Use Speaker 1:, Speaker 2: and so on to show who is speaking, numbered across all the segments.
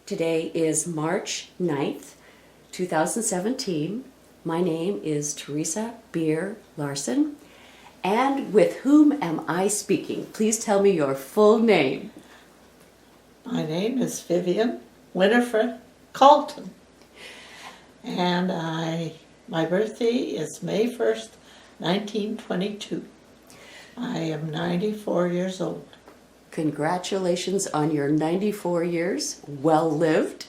Speaker 1: Today is March 9th, 2017. My name is Teresa Beer Larson. And with whom am I speaking? Please tell me your full name.
Speaker 2: My name is Vivian Winifred Kalton. And my birthday is May 1st, 1922. I am 94 years old.
Speaker 1: Congratulations on your 94 years. Well lived.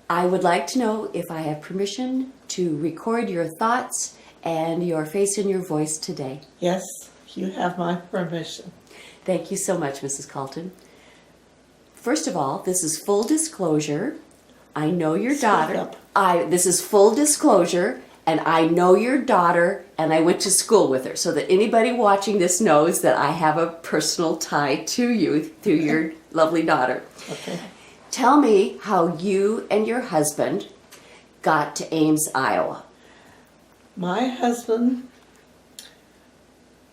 Speaker 1: I would like to know if I have permission to record your thoughts and your face and your voice today.
Speaker 2: Yes, you have my permission.
Speaker 1: Thank you so much, Mrs. Kalton. First of all, this is full disclosure. I know your daughter. This is full disclosure, and I know your daughter, and I went to school with her, so that anybody watching this knows that I have a personal tie to you through your lovely daughter.
Speaker 2: Okay.
Speaker 1: Tell me how you and your husband got to Ames, Iowa.
Speaker 2: My husband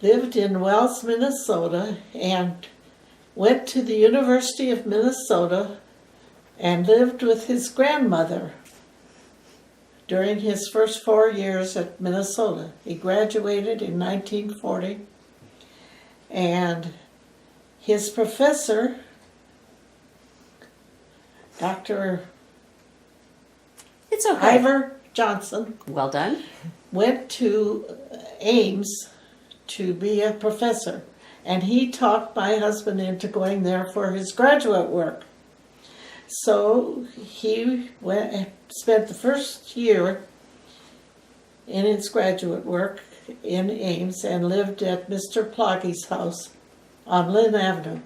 Speaker 2: lived in Wells, Minnesota, and went to the University of Minnesota and lived with his grandmother during his first 4 years at Minnesota. He graduated in 1940, and his professor, Dr.
Speaker 1: It's okay.
Speaker 2: Ivor Johnson,
Speaker 1: Well done.
Speaker 2: went to Ames to be a professor, and he talked my husband into going there for his graduate work. So he spent the first year in his graduate work in Ames and lived at Mr. Ploggy's house on Lynn Avenue.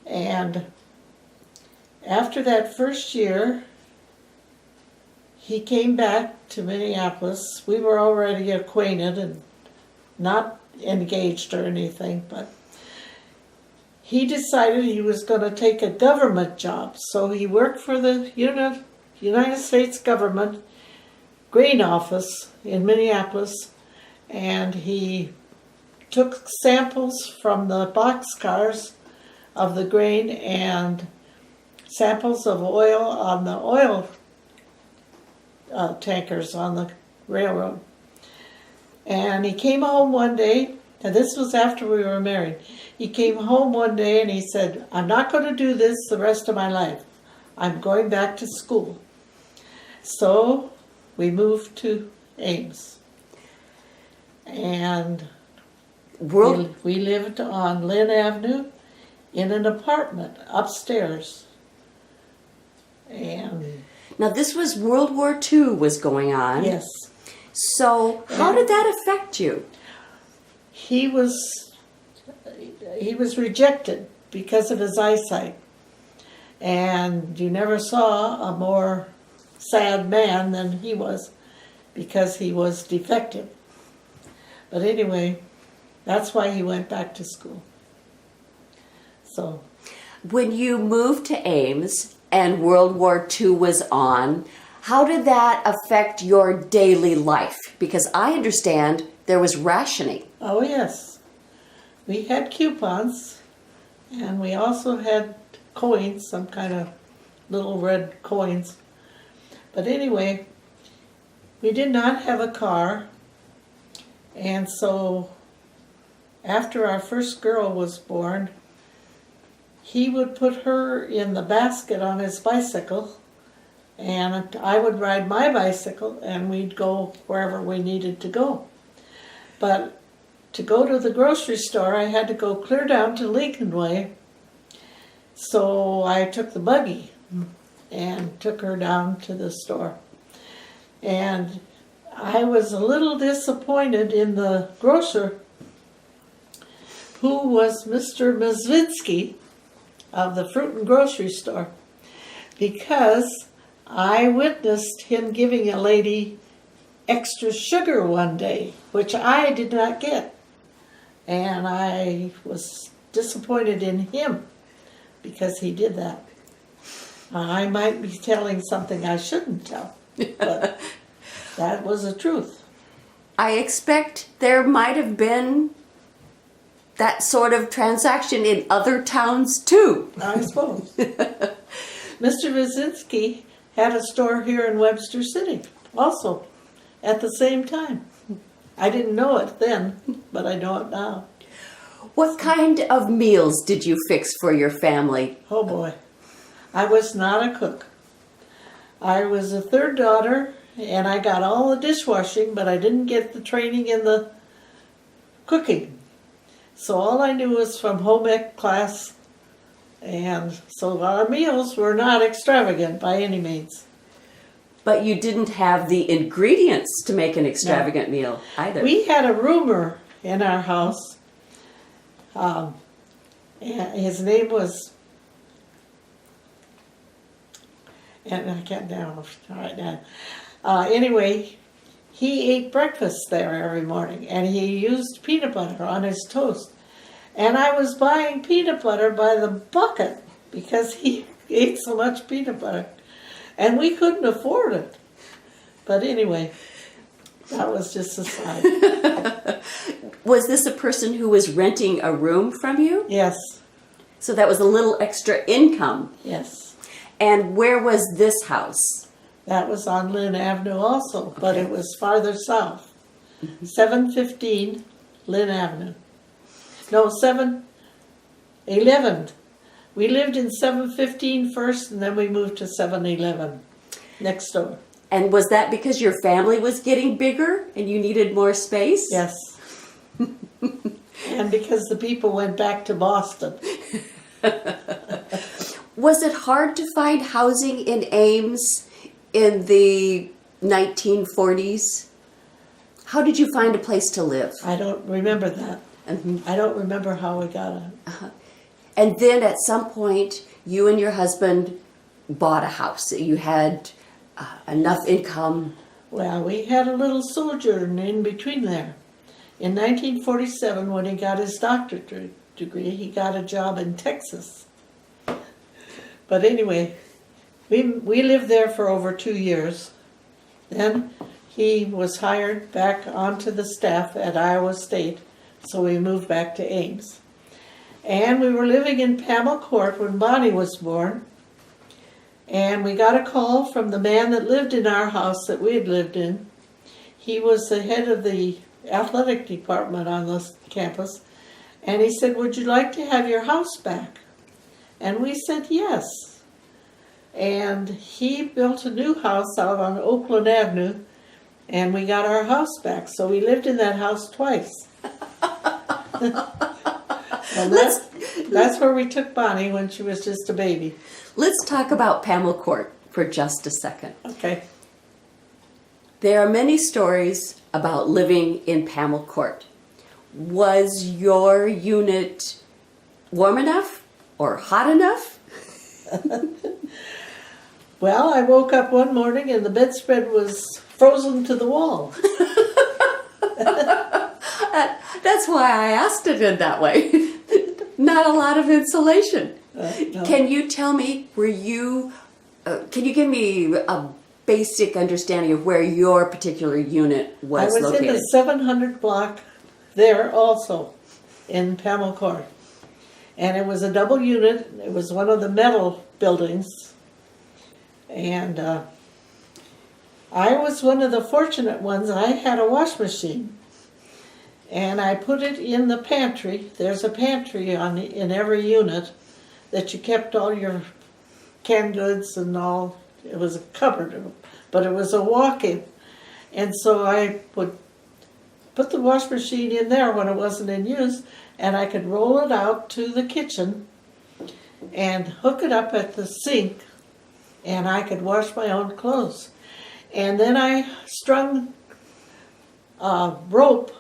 Speaker 2: And after that first year, he came back to Minneapolis. We were already acquainted and not engaged or anything, but he decided he was going to take a government job. So he worked for the United States government grain office in Minneapolis, and he took samples from the boxcars of the grain and samples of oil on the oil tankers on the railroad. And he came home one day, and this was after we were married. He came home one day and he said, "I'm not going to do this the rest of my life. I'm going back to school." So we moved to Ames. And we lived on Lynn Avenue in an apartment upstairs. And
Speaker 1: Now this was World War II was going on.
Speaker 2: yes.
Speaker 1: So how did that affect you?
Speaker 2: He was rejected because of his eyesight, and you never saw a more sad man than he was, because he was defective. But anyway, that's why he went back to school. So
Speaker 1: When you moved to Ames and World War II was on, how did that affect your daily life? Because I understand there was rationing.
Speaker 2: oh yes, we had coupons, and we also had coins, some kind of little red coins. But anyway, we did not have a car, and so after our first girl was born, he would put her in the basket on his bicycle, and I would ride my bicycle, and we'd go wherever we needed to go. But to go to the grocery store, I had to go clear down to Lincoln Way. So I took the buggy and took her down to the store. And I was a little disappointed in the grocer, who was Mr. Mazvinsky of the fruit and grocery store, because I witnessed him giving a lady extra sugar one day, which I did not get. And I was disappointed in him because he did that. I might be telling something I shouldn't tell, but that was the truth.
Speaker 1: I expect there might have been that sort of transaction in other towns too.
Speaker 2: I suppose. Mr. Wyszynski had a store here in Webster City also at the same time. I didn't know it then, but I know it now.
Speaker 1: What kind of meals did you fix for your family?
Speaker 2: Oh boy. I was not a cook. I was a third daughter, and I got all the dishwashing, but I didn't get the training in the cooking. So all I knew was from home ec class, and so our meals were not extravagant by any means.
Speaker 1: But you didn't have the ingredients to make an extravagant meal either.
Speaker 2: We had a roomer in our house. And his name was, and I can't now right now. Anyway, he ate breakfast there every morning, and he used peanut butter on his toast. And I was buying peanut butter by the bucket because he ate so much peanut butter. And we couldn't afford it. But anyway, that was just a side.
Speaker 1: Was this a person who was renting a room from you?
Speaker 2: Yes,
Speaker 1: So that was a little extra income.
Speaker 2: yes.
Speaker 1: And where was this house?
Speaker 2: That was on Lynn Avenue also, but it was farther south. 715 Lynn Avenue. No, 711. We lived in 715 first, and then we moved to 711 next door.
Speaker 1: And was that because your family was getting bigger and you needed more space?
Speaker 2: Yes. And because the people went back to Boston.
Speaker 1: Was it hard to find housing in Ames in the 1940s? How did you find a place to live?
Speaker 2: I don't remember that.
Speaker 1: Mhm.
Speaker 2: I don't remember how we got it.
Speaker 1: And then at some point, you and your husband bought a house. You had enough income.
Speaker 2: Well, we had a little sojourn in between there. In 1947, when he got his doctorate degree, he got a job in Texas. But anyway, we lived there for over 2 years. Then he was hired back onto the staff at Iowa State, so we moved back to Ames. And we were living in Pamela Court when Bonnie was born. And we got a call from the man that lived in our house that we had lived in. He was the head of the athletic department on this campus. And he said, "Would you like to have your house back?" And we said yes. And he built a new house out on Oakland Avenue, and we got our house back. So we lived in that house twice. And that's where we took Bonnie when she was just a baby.
Speaker 1: Let's talk about Pamela Court for just a second.
Speaker 2: Okay.
Speaker 1: There are many stories about living in Pamela Court. Was your unit warm enough or hot enough?
Speaker 2: Well, I woke up one morning and the bedspread was frozen to the wall.
Speaker 1: That's why I asked it in that way. Not a lot of insulation.
Speaker 2: No.
Speaker 1: Can you tell me, can you give me a basic understanding of where your particular unit was
Speaker 2: I was
Speaker 1: located?
Speaker 2: in the 700 block there also in Pamela Court. And it was a double unit. It was one of the metal buildings. And I was one of the fortunate ones. I had a wash machine. And I put it in the pantry. There's a pantry in every unit that you kept all your canned goods and all. It was a cupboard, but it was a walk-in. And so I would put the wash machine in there when it wasn't in use, and I could roll it out to the kitchen and hook it up at the sink, and I could wash my own clothes. And then I strung rope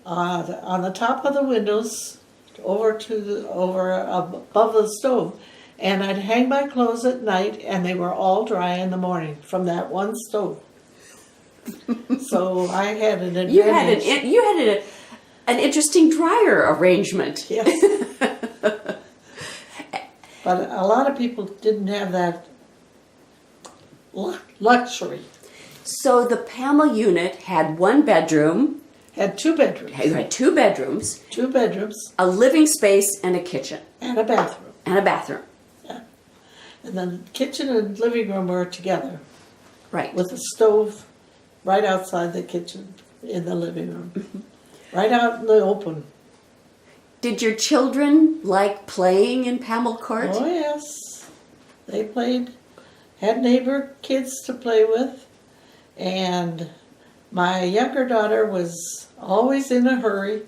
Speaker 2: on the top of the windows above the stove, and I'd hang my clothes at night, and they were all dry in the morning from that one stove. So I had an advantage.
Speaker 1: You had an interesting dryer arrangement.
Speaker 2: Yes. But a lot of people didn't have that luxury.
Speaker 1: So the Pamela unit had one bedroom,
Speaker 2: Had 2 bedrooms.
Speaker 1: You had 2 bedrooms,
Speaker 2: 2 bedrooms
Speaker 1: a living space, and a kitchen,
Speaker 2: and a bathroom.
Speaker 1: and a bathroom.
Speaker 2: Yeah. And the kitchen and living room were together
Speaker 1: Right.
Speaker 2: with a stove right outside the kitchen in the living room. Right out in the open.
Speaker 1: Did your children like playing in Pamel Court?
Speaker 2: Oh, yes. They played, had neighbor kids to play with, and my younger daughter was always in a hurry,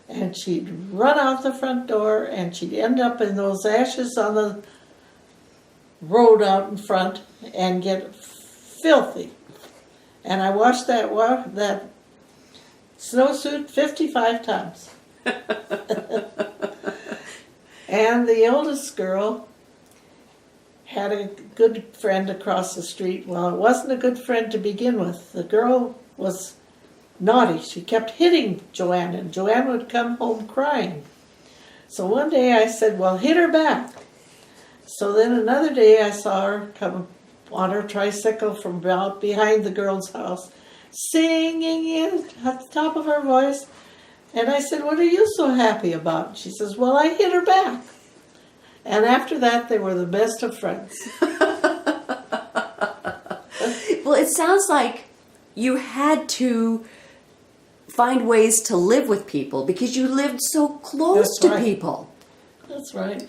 Speaker 2: and she'd run out the front door, and she'd end up in those ashes on the road out in front and get filthy. And I washed that snowsuit 55 times. And the oldest girl had a good friend across the street. Well, it wasn't a good friend to begin with. The girl was naughty. She kept hitting Joanne, and Joanne would come home crying. So one day I said, well, hit her back. So then another day I saw her come on her tricycle from out behind the girl's house, singing it at the top of her voice. And I said, what are you so happy about? She says, well, I hit her back. And after that, they were the best of friends.
Speaker 1: Well, it sounds like you had to find ways to live with people because you lived so close
Speaker 2: That's
Speaker 1: to
Speaker 2: right.
Speaker 1: people.
Speaker 2: That's right.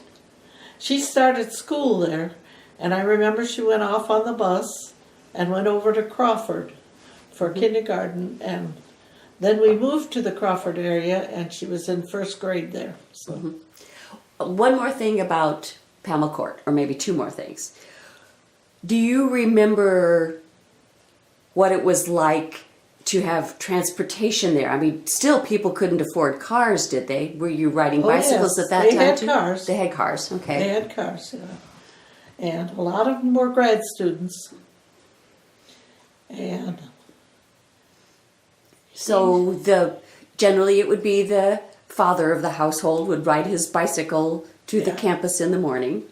Speaker 2: She started school there, and I remember she went off on the bus and went over to Crawford for kindergarten, and then we moved to the Crawford area, and she was in first grade there. So.
Speaker 1: One more thing about Pamel Court, or maybe 2 more things. Do you remember what it was like to have transportation there? I mean, still people couldn't afford cars, did they? Were you riding bicycles
Speaker 2: yes.
Speaker 1: at that
Speaker 2: They
Speaker 1: time
Speaker 2: had
Speaker 1: too?
Speaker 2: cars.
Speaker 1: They had cars, okay.
Speaker 2: They had cars, yeah. And a lot of them were grad students. And
Speaker 1: So generally it would be the father of the household would ride his bicycle to the
Speaker 2: Yeah.
Speaker 1: campus in the morning.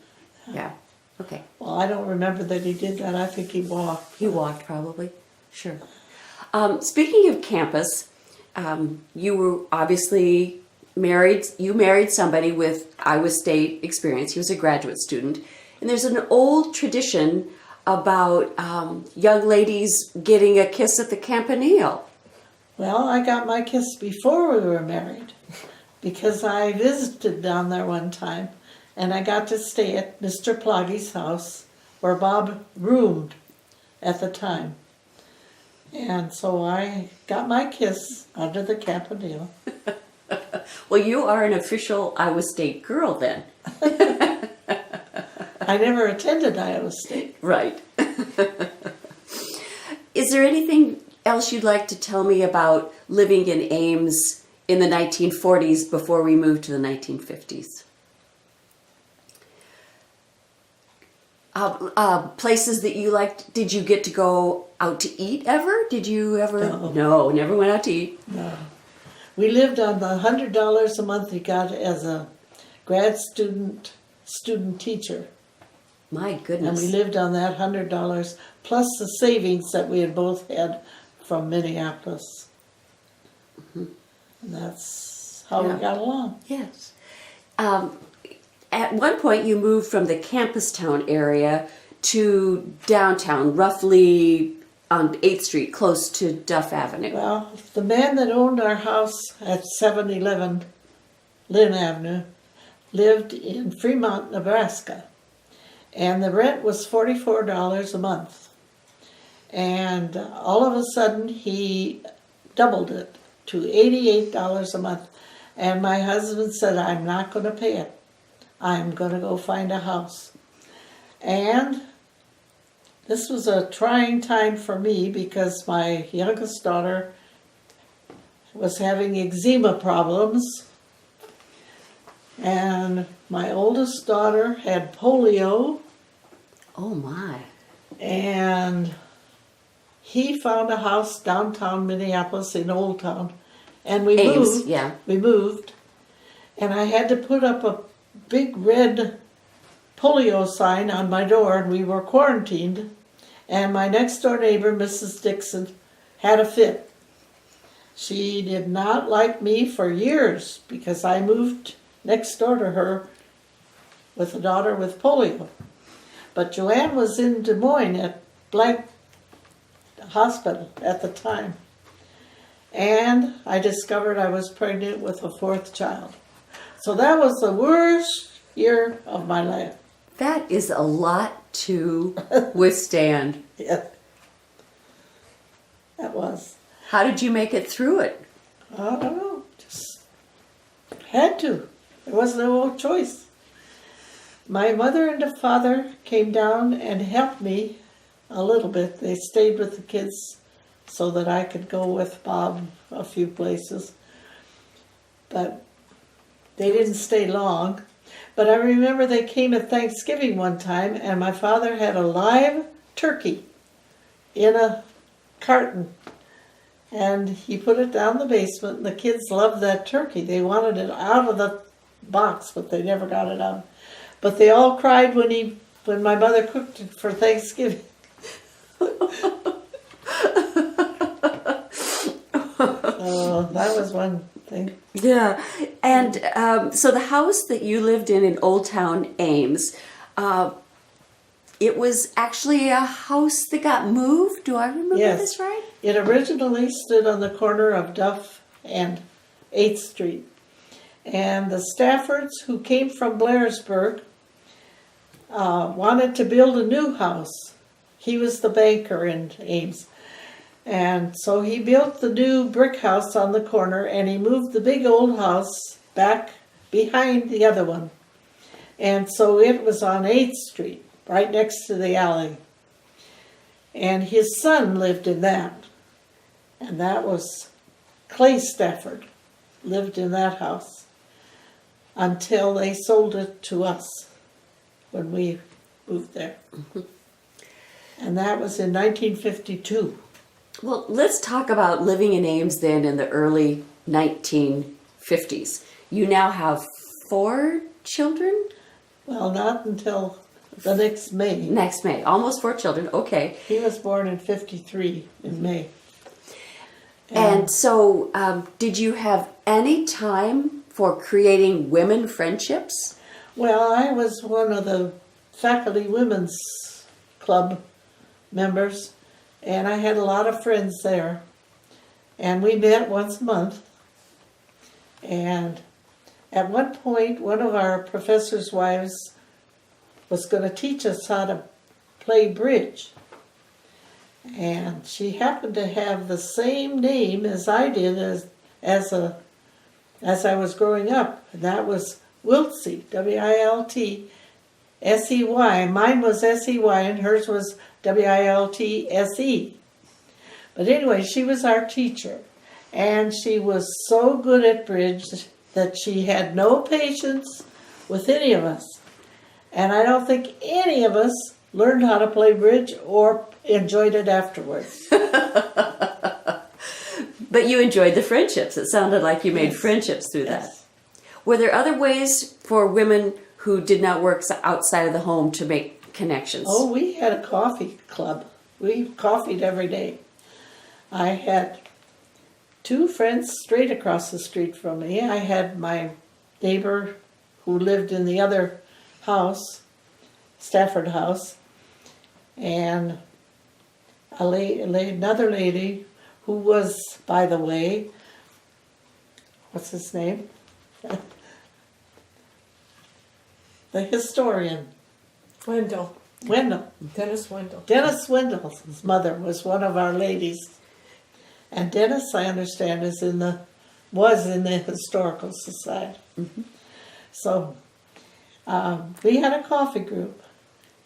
Speaker 1: Yeah, okay.
Speaker 2: well, I don't remember that he did that. I think he walked.
Speaker 1: He walked probably, sure. Speaking of campus, you were obviously married. You married somebody with Iowa State experience. He was a graduate student. And there's an old tradition about young ladies getting a kiss at the Campanile.
Speaker 2: Well, I got my kiss before we were married because I visited down there one time and I got to stay at Mr. Ploggy's house where Bob roomed at the time. And so I got my kiss under the Campanile.
Speaker 1: Well, you are an official Iowa State girl then.
Speaker 2: I never attended Iowa State.
Speaker 1: Right. Is there anything else you'd like to tell me about living in Ames in the 1940s before we moved to the 1950s? Places that you liked. Did you get to go out to eat ever? Did you ever? No, never went out to eat.
Speaker 2: No. We lived on the $100 a month he got as a grad student teacher.
Speaker 1: My
Speaker 2: And
Speaker 1: goodness.
Speaker 2: we lived on that $100 plus the savings that we had both had from Minneapolis. And that's how
Speaker 1: Yeah.
Speaker 2: we got along.
Speaker 1: Yes. At one point, you moved from the Campus Town area to downtown, roughly on 8th Street, close to Duff Avenue.
Speaker 2: Well, the man that owned our house at 711 Lynn Avenue lived in Fremont, Nebraska. And the rent was $44 a month. And all of a sudden, he doubled it to $88 a month. And my husband said, I'm not going to pay it. I'm going to go find a house. And this was a trying time for me because my youngest daughter was having eczema problems. And my oldest daughter had polio.
Speaker 1: Oh my.
Speaker 2: And he found a house downtown Minneapolis in Old Town. And we
Speaker 1: Ames,
Speaker 2: moved.
Speaker 1: yeah.
Speaker 2: We moved. And I had to put up a big red polio sign on my door, and we were quarantined. And my next door neighbor, Mrs. Dixon, had a fit. She did not like me for years because I moved next door to her with a daughter with polio. But Joanne was in Des Moines at Blank Hospital at the time. And I discovered I was pregnant with a fourth child. So that was the worst year of my life.
Speaker 1: That is a lot to withstand.
Speaker 2: Yeah, that was.
Speaker 1: How did you make it through it?
Speaker 2: I don't know, just had to. There was no choice. My mother and the father came down and helped me a little bit. They stayed with the kids so that I could go with Bob a few places. But they didn't stay long. But I remember they came at Thanksgiving one time and my father had a live turkey in a carton. And he put it down the basement and the kids loved that turkey. They wanted it out of the box, but they never got it out. But they all cried when my mother cooked it for Thanksgiving. That was one thing.
Speaker 1: Yeah, and so the house that you lived in Old Town Ames, it was actually a house that got moved. Do I remember this right?
Speaker 2: It originally stood on the corner of Duff and 8th Street. And the Staffords, who came from Blairsburg, wanted to build a new house. He was the banker in Ames. And so he built the new brick house on the corner and he moved the big old house back behind the other one. And so it was on 8th Street, right next to the alley. And his son lived in that. And that was Clay Stafford, lived in that house until they sold it to us when we moved there. And that was in 1952.
Speaker 1: Well, let's talk about living in Ames then in the early 1950s. You now have 4 children?
Speaker 2: Well, not until the next May.
Speaker 1: Next May. Almost 4 children. Okay.
Speaker 2: He was born in 53 in May.
Speaker 1: And so did you have any time for creating women friendships?
Speaker 2: Well, I was one of the faculty women's club members, and I had a lot of friends there. And we met once a month. And at one point, one of our professor's wives was going to teach us how to play bridge. And she happened to have the same name as I did as I was growing up. And that was Wiltsey, W-I-L-T-S-E-Y. Mine was S-E-Y and hers was W-I-L-T-S-E. But anyway, she was our teacher. And she was so good at bridge that she had no patience with any of us. And I don't think any of us learned how to play bridge or enjoyed it afterwards.
Speaker 1: But you enjoyed the friendships. It sounded like you made friendships through that. Were there other ways for women who did not work outside of the home to make connections?
Speaker 2: Oh, we had a coffee club. We coffeed every day. I had 2 friends straight across the street from me. I had my neighbor who lived in the other house, Stafford House, and another lady who was, by the way, what's his name? The historian.
Speaker 3: Wendell. Dennis Wendell.
Speaker 2: Dennis Wendell's mother was one of our ladies. And Dennis, I understand, was in the Historical Society.
Speaker 1: Mm-hmm.
Speaker 2: So we had a coffee group.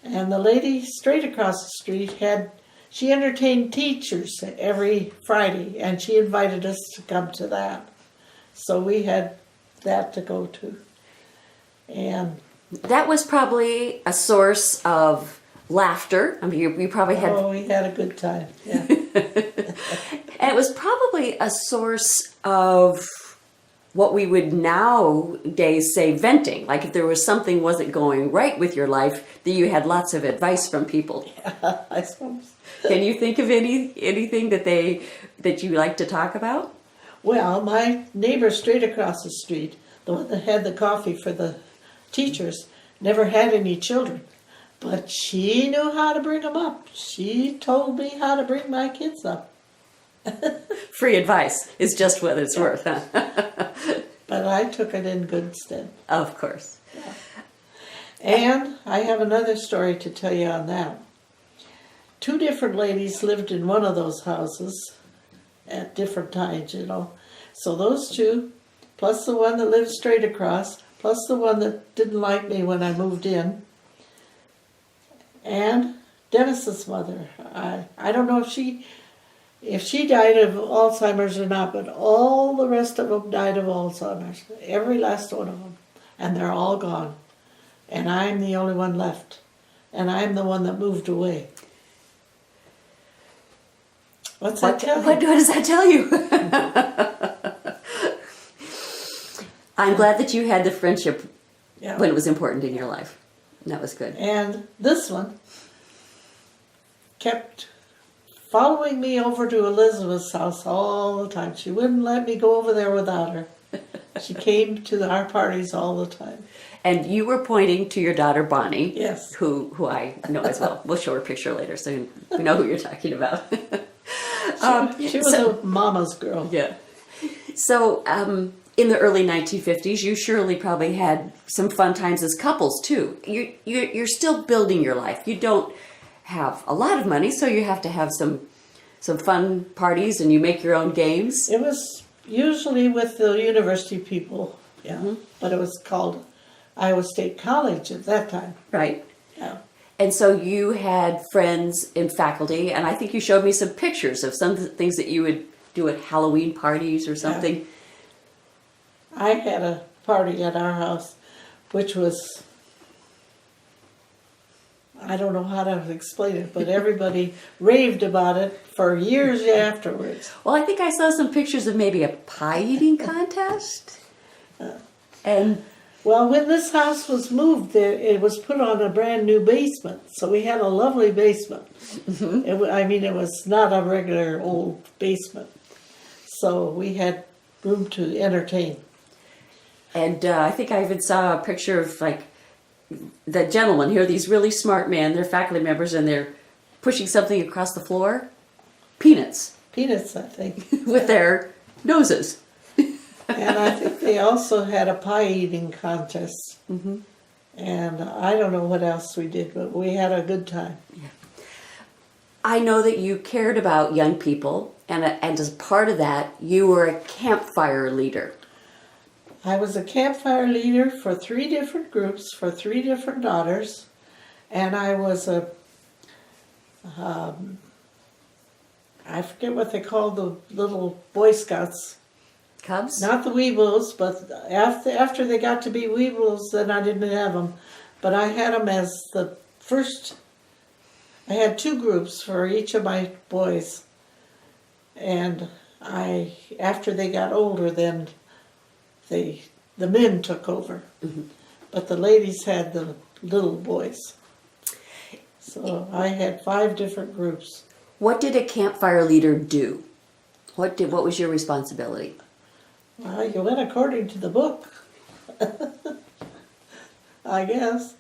Speaker 2: And the lady straight across the street she entertained teachers every Friday, and she invited us to come to that. So we had that to go to. And
Speaker 1: that was probably a source of laughter. I mean, you probably had...
Speaker 2: Oh, we had a good time, yeah.
Speaker 1: And it was probably a source of what we would nowadays say venting. Like if there was something wasn't going right with your life, that you had lots of advice from people.
Speaker 2: Yeah, I suppose.
Speaker 1: Can you think of anything that you like to talk about?
Speaker 2: Well, my neighbor straight across the street, the one that had the coffee for the teachers, never had any children. But she knew how to bring them up. She told me how to bring my kids up.
Speaker 1: Free advice is just what it's worth, huh?
Speaker 2: But I took it in good stead.
Speaker 1: Of course.
Speaker 2: And I have another story to tell you on that. 2 different ladies lived in one of those houses at different times, you know. So those 2, plus the one that lived straight across, plus the one that didn't like me when I moved in, and Dennis's mother. I don't know if she died of Alzheimer's or not, but all the rest of them died of Alzheimer's. Every last one of them. And they're all gone. And I'm the only one left. And I'm the one that moved away. What's that tell you?
Speaker 1: What does that tell you? I'm glad that you had the friendship
Speaker 2: Yeah.
Speaker 1: when it was important in your life. That was good.
Speaker 2: And this one kept following me over to Elizabeth's house all the time. She wouldn't let me go over there without her. She came to our parties all the time.
Speaker 1: And you were pointing to your daughter Bonnie,
Speaker 2: Yes.
Speaker 1: who I know as well. We'll show her a picture later, so we know who you're talking about.
Speaker 2: She was a mama's girl.
Speaker 1: Yeah. So, in the early 1950s, you surely probably had some fun times as couples too. You're still building your life. You don't have a lot of money, so you have to have some fun parties, and you make your own games.
Speaker 2: It was usually with the university people, yeah.
Speaker 1: Mm-hmm.
Speaker 2: But it was called Iowa State College at that time.
Speaker 1: Right.
Speaker 2: Yeah.
Speaker 1: And so you had friends in faculty, and I think you showed me some pictures of some things that you would do at Halloween parties or something.
Speaker 2: I had a party at our house, which was, I don't know how to explain it, but everybody raved about it for years afterwards.
Speaker 1: Well, I think I saw some pictures of maybe a pie eating contest. And
Speaker 2: Well, when this house was moved, it was put on a brand new basement, so we had a lovely basement. It was not a regular old basement, so we had room to entertain.
Speaker 1: I think I even saw a picture of like the gentlemen here, these really smart men, they're faculty members, and they're pushing something across the floor. Peanuts
Speaker 2: Peanuts, I think.
Speaker 1: with their noses.
Speaker 2: And I think they also had a pie eating contest.
Speaker 1: Mm-hmm.
Speaker 2: And I don't know what else we did, but we had a good time.
Speaker 1: I know that you cared about young people, and as part of that, you were a campfire leader.
Speaker 2: I was a campfire leader for 3 different groups, for 3 different daughters. And I was I forget what they called the little Boy Scouts.
Speaker 1: Cubs?
Speaker 2: Not the Weebles, but after they got to be Weebles, then I didn't have them. But I had them as the first. I had 2 groups for each of my boys, and after they got older, then the men took over, but the ladies had the little boys. So I had 5 different groups.
Speaker 1: What did a campfire leader do? What was your responsibility?
Speaker 2: Well, you went according to the book, I guess.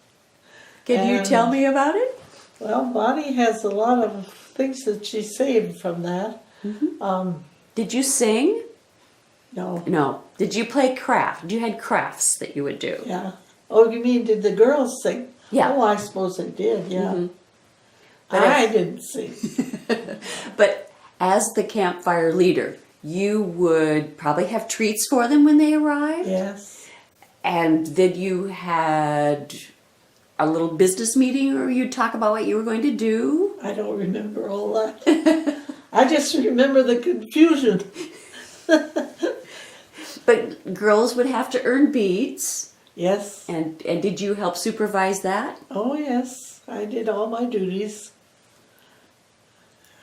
Speaker 1: Can you tell me about it?
Speaker 2: Well, Bonnie has a lot of things that she saved from that.
Speaker 1: Did you sing?
Speaker 2: No.
Speaker 1: No. Did you play craft? You had crafts that you would do.
Speaker 2: Yeah. Oh, you mean did the girls sing?
Speaker 1: Yeah.
Speaker 2: Oh, I suppose they did, yeah.
Speaker 1: But
Speaker 2: I didn't sing.
Speaker 1: But as the campfire leader, you would probably have treats for them when they arrived?
Speaker 2: Yes.
Speaker 1: And then you had a little business meeting, or you'd talk about what you were going to do?
Speaker 2: I don't remember all that. I just remember the confusion.
Speaker 1: But girls would have to earn beads.
Speaker 2: Yes.
Speaker 1: And did you help supervise that?
Speaker 2: Oh, yes. I did all my duties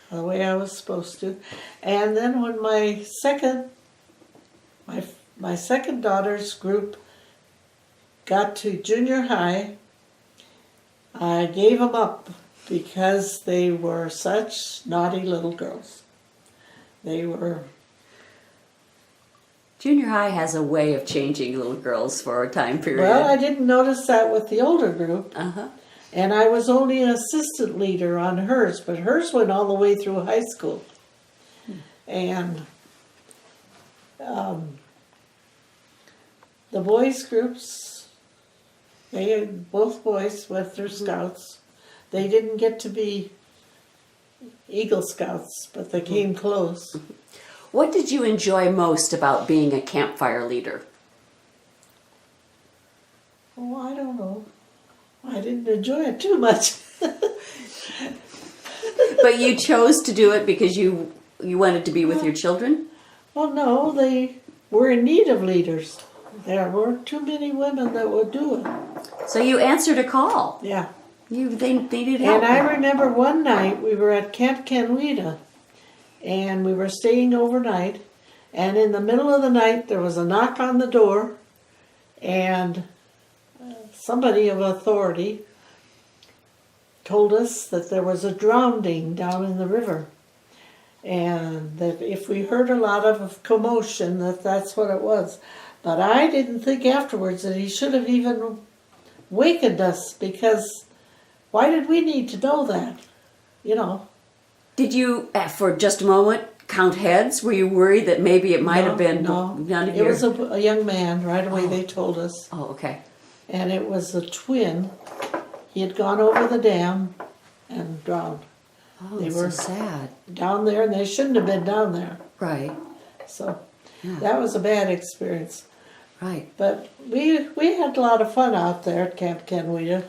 Speaker 2: the way I was supposed to. And then when my second daughter's group got to junior high, I gave them up because they were such naughty little girls. They were
Speaker 1: Junior high has a way of changing little girls for a time period.
Speaker 2: Well, I didn't notice that with the older group.
Speaker 1: Uh-huh.
Speaker 2: And I was only an assistant leader on hers, but hers went all the way through high school. And the boys groups, both boys went through scouts. They didn't get to be Eagle Scouts, but they came close.
Speaker 1: What did you enjoy most about being a campfire leader?
Speaker 2: Oh, I don't know. I didn't enjoy it too much.
Speaker 1: But you chose to do it because you wanted to be with your children?
Speaker 2: Well, no, they were in need of leaders. There weren't too many women that would do it.
Speaker 1: So you answered a call.
Speaker 2: Yeah.
Speaker 1: They needed help.
Speaker 2: And I remember one night we were at Campfire Leader, and we were staying overnight, and in the middle of the night there was a knock on the door, and somebody of authority told us that there was a drowning down in the river, and that if we heard a lot of commotion, that's what it was. But I didn't think afterwards that he should have even wakened us, because why did we need to know that? You know.
Speaker 1: Did you, for just a moment, count heads? Were you worried that maybe it might have been
Speaker 2: No,
Speaker 1: none of
Speaker 2: it
Speaker 1: your...
Speaker 2: was a young man. Right away they told us.
Speaker 1: Oh, okay.
Speaker 2: And it was a twin. He had gone over the dam and drowned.
Speaker 1: Oh,
Speaker 2: They
Speaker 1: it's
Speaker 2: were-
Speaker 1: so sad.
Speaker 2: Down there, and they shouldn't have been down there.
Speaker 1: Right,
Speaker 2: So
Speaker 1: Yeah.
Speaker 2: that was a bad experience.
Speaker 1: right.
Speaker 2: But we had a lot of fun out there at Camp Kenwita,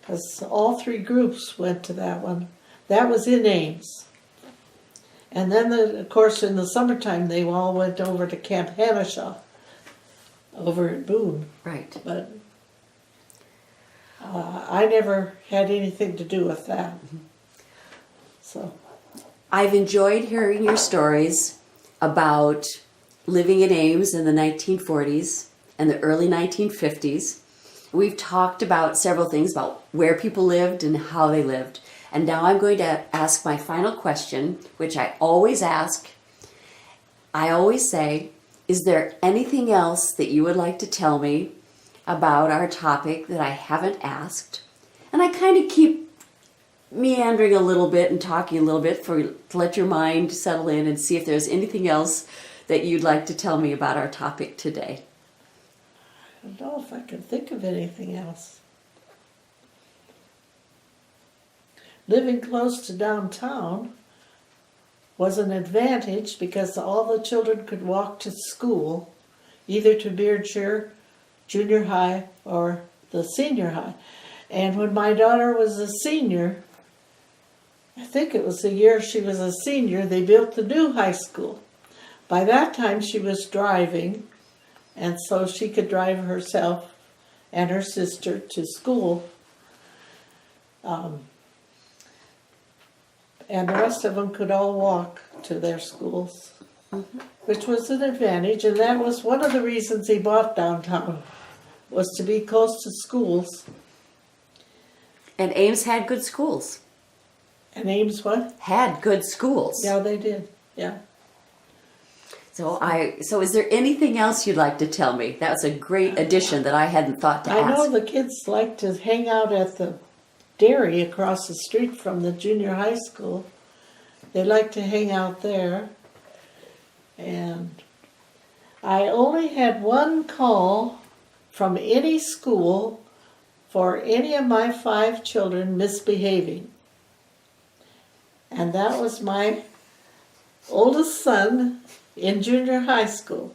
Speaker 2: because all three groups went to that one. That was in Ames. And then, of course, in the summertime, they all went over to Camp Hanashaw over at Boone.
Speaker 1: Right.
Speaker 2: But I never had anything to do with that. So,
Speaker 1: I've enjoyed hearing your stories about living in Ames in the 1940s and the early 1950s. We've talked about several things about where people lived and how they lived. And now I'm going to ask my final question, which I always ask. I always say, is there anything else that you would like to tell me about our topic that I haven't asked? And I kind of keep meandering a little bit and talking a little bit to let your mind settle in and see if there's anything else that you'd like to tell me about our topic today.
Speaker 2: I don't know if I can think of anything else. Living close to downtown was an advantage because all the children could walk to school, either to Beardshire, junior high, or the senior high. And when my daughter was a senior, I think it was the year she was a senior, they built the new high school. By that time she was driving, and so she could drive herself and her sister to school. And the rest of them could all walk to their schools, which was an advantage. And that was one of the reasons he bought downtown, was to be close to schools.
Speaker 1: And Ames had good schools.
Speaker 2: And Ames what?
Speaker 1: Had good schools.
Speaker 2: Yeah, they did. Yeah.
Speaker 1: So is there anything else you'd like to tell me? That's a great addition that I hadn't thought to
Speaker 2: I
Speaker 1: ask.
Speaker 2: know the kids like to hang out at the dairy across the street from the junior high school. They like to hang out there. And I only had one call from any school for any of my 5 children misbehaving. And that was my oldest son in junior high school.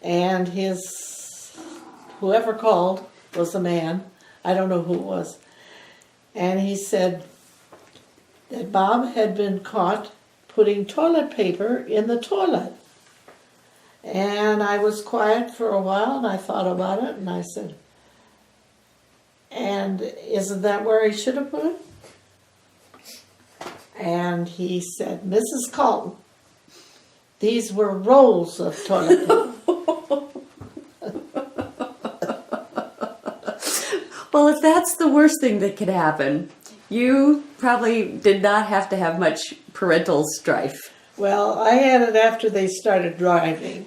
Speaker 2: And whoever called was a man. I don't know who it was. And he said that Bob had been caught putting toilet paper in the toilet. And I was quiet for a while, and I thought about it, and I said, and isn't that where he should have put it? And he said, Mrs. Kalton, these were rolls of toilet paper.
Speaker 1: Well, if that's the worst thing that could happen, you probably did not have to have much parental strife.
Speaker 2: Well, I had it after they started driving.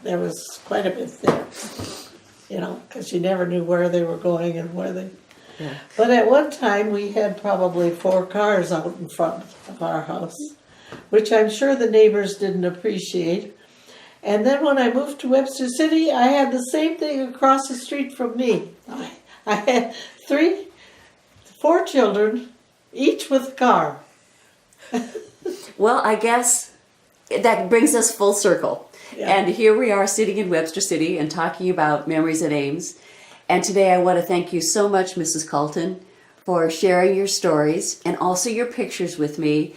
Speaker 2: there was quite a bit there. You know, because you never knew where they were going and where they...
Speaker 1: Yeah.
Speaker 2: But at one time, we had probably 4 cars out in front of our house, which I'm sure the neighbors didn't appreciate. And then when I moved to Webster City, I had the same thing across the street from me. I had 4 children, each with a car.
Speaker 1: Well, I guess that brings us full circle.
Speaker 2: Yeah.
Speaker 1: And here we are sitting in Webster City and talking about memories at Ames. And today I want to thank you so much, Mrs. Kalton, for sharing your stories and also your pictures with me.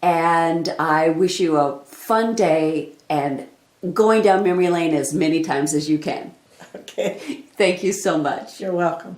Speaker 1: And I wish you a fun day and going down memory lane as many times as you can.
Speaker 2: Okay,
Speaker 1: Thank you so much.
Speaker 2: you're welcome.